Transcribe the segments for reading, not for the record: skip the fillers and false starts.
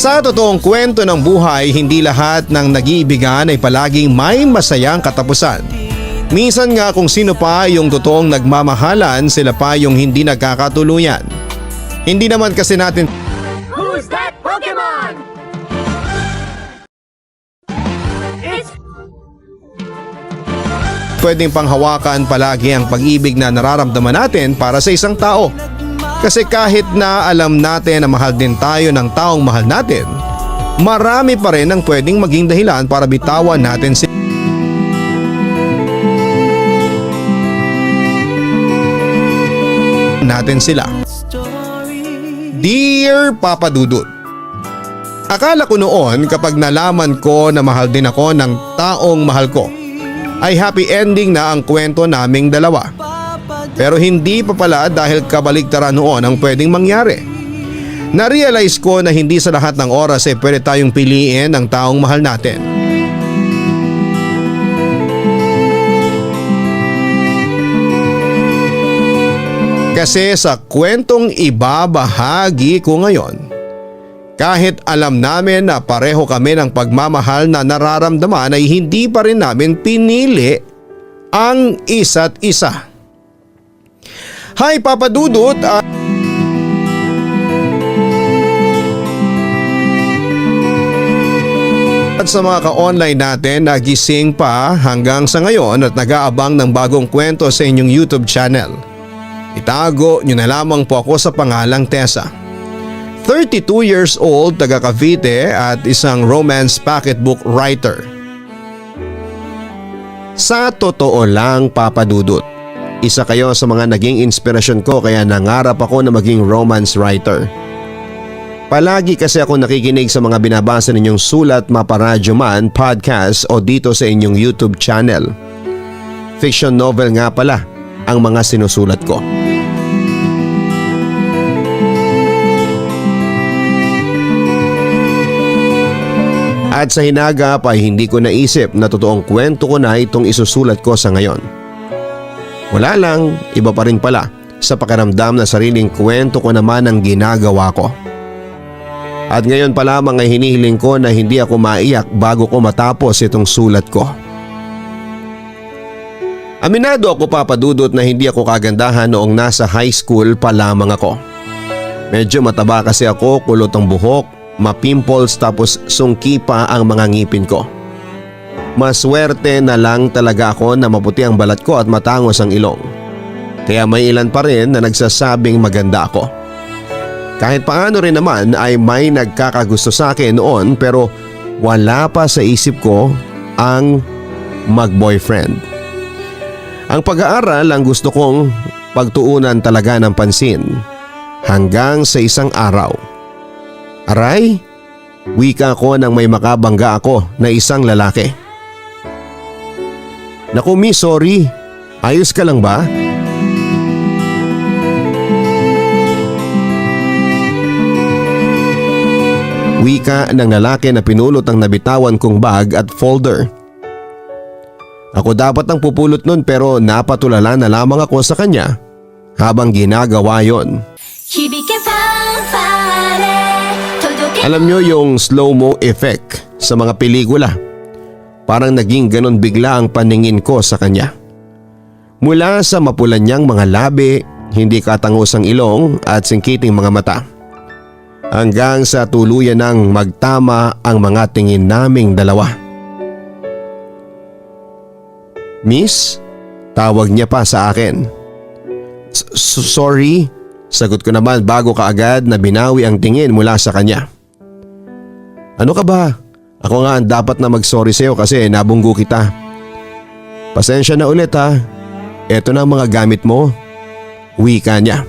Sa totoong kwento ng buhay, hindi lahat ng nag-iibigan ay palaging may masayang katapusan. Minsan nga kung sino pa yung totoong nagmamahalan, sila pa yung hindi nagkakatuluyan. Hindi naman kasi natin Who's that Pokemon? It's pwedeng panghawakan palagi ang pag-ibig na nararamdaman natin para sa isang tao. Kasi kahit na alam natin na mahal din tayo ng taong mahal natin, marami pa rin ang pwedeng maging dahilan para bitawan natin sila. Dear Papa Dudut, akala ko noon kapag nalaman ko na mahal din ako ng taong mahal ko, ay happy ending na ang kwento naming dalawa. Pero hindi pa pala dahil kabaligtaran noon ang pwedeng mangyari. Na-realize ko na hindi sa lahat ng oras ay pwede tayong piliin ang taong mahal natin. Kasi sa kwentong ibabahagi ko ngayon, kahit alam namin na pareho kami ng pagmamahal na nararamdaman ay hindi pa rin namin pinili ang isa't isa. Hi Papa Dudut! At sa mga ka-online natin na gising pa hanggang sa ngayon at nag-aabang ng bagong kwento sa inyong YouTube channel. Itago nyo na lamang po ako sa pangalang Tessa. 32 years old, taga Cavite at isang romance pocketbook writer. Sa totoo lang Papa Dudut, isa kayo sa mga naging inspirasyon ko kaya nangarap ako na maging romance writer. Palagi kasi ako nakikinig sa mga binabasa ninyong sulat maparadyo man, podcast o dito sa inyong YouTube channel. Fiction novel nga pala ang mga sinusulat ko. At sa hinagap ay hindi ko naisip na totoong kwento ko na itong isusulat ko sa ngayon. Wala lang, iba pa rin pala sa pakiramdam na sariling kwento ko naman ang ginagawa ko. At ngayon pa lamang ay hinihiling ko na hindi ako maiyak bago ko matapos itong sulat ko. Aminado ako Papa Dudut na hindi ako kagandahan noong nasa high school pa lamang ako. Medyo mataba kasi ako, kulot ang buhok, ma-pimples tapos sungki pa ang mga ngipin ko. Maswerte na lang talaga ako na maputi ang balat ko at matangos ang ilong. Kaya may ilan pa rin na nagsasabing maganda ako. Kahit paano rin naman ay may nagkakagusto sa akin noon pero wala pa sa isip ko ang mag-boyfriend. Ang pag-aaral ang gusto kong pagtuunan talaga ng pansin hanggang sa isang araw. Aray, wika ko nang may makabangga ako na isang lalaki. Naku mi, sorry. Ayos ka lang ba? Wika ng lalaki na pinulot ang nabitawan kong bag at folder. Ako dapat ang pupulot nun pero napatulala na lamang ako sa kanya habang ginagawa yon. Alam nyo yung slow-mo effect sa mga pelikula? Parang naging ganon bigla ang paningin ko sa kanya. Mula sa mapulan niyang mga labi, hindi katangos ang ilong at singkiting mga mata. Hanggang sa tuluyan ng magtama ang mga tingin naming dalawa. Miss, tawag niya pa sa akin. Sorry, sagot ko naman bago kaagad na binawi ang tingin mula sa kanya. Ano ka ba? Ako nga ang dapat na mag-sorry sa'yo kasi nabunggo kita. Pasensya na ulit ha. Eto na ang mga gamit mo. Wika niya.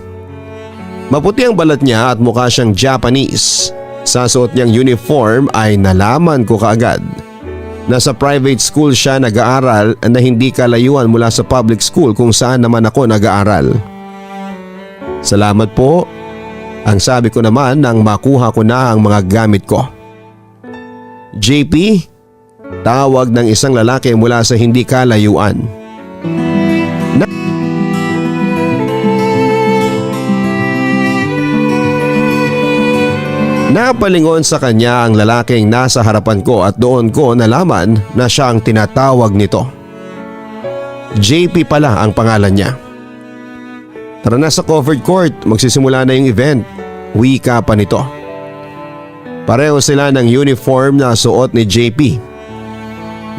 Maputi ang balat niya at mukha siyang Japanese. Sa suot niyang uniform ay nalaman ko kaagad na sa private school siya nag-aaral na hindi kalayuan mula sa public school kung saan naman ako nag-aaral. Salamat po. Ang sabi ko naman nang makuha ko na ang mga gamit ko. JP, tawag ng isang lalaki mula sa hindi kalayuan. Napalingon sa kanya ang lalaking nasa harapan ko at doon ko nalaman na siya ang tinatawag nito. JP pala ang pangalan niya. Tara na sa covered court, magsisimula na yung event. Wika pa nito. Pareho sila ng uniform na suot ni JP.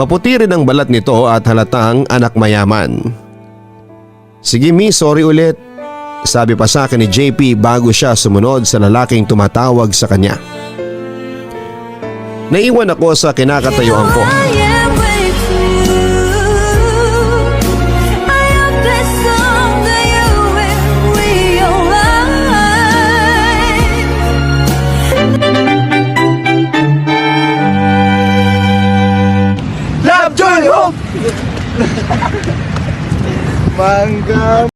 Maputi rin ang balat nito at halatang anak mayaman. Sige mi, sorry ulit. Sabi pa sa akin ni JP bago siya sumunod sa lalaking tumatawag sa kanya. Naiwan ako sa kinakatayuan ko. Love, joy, hope! Mangga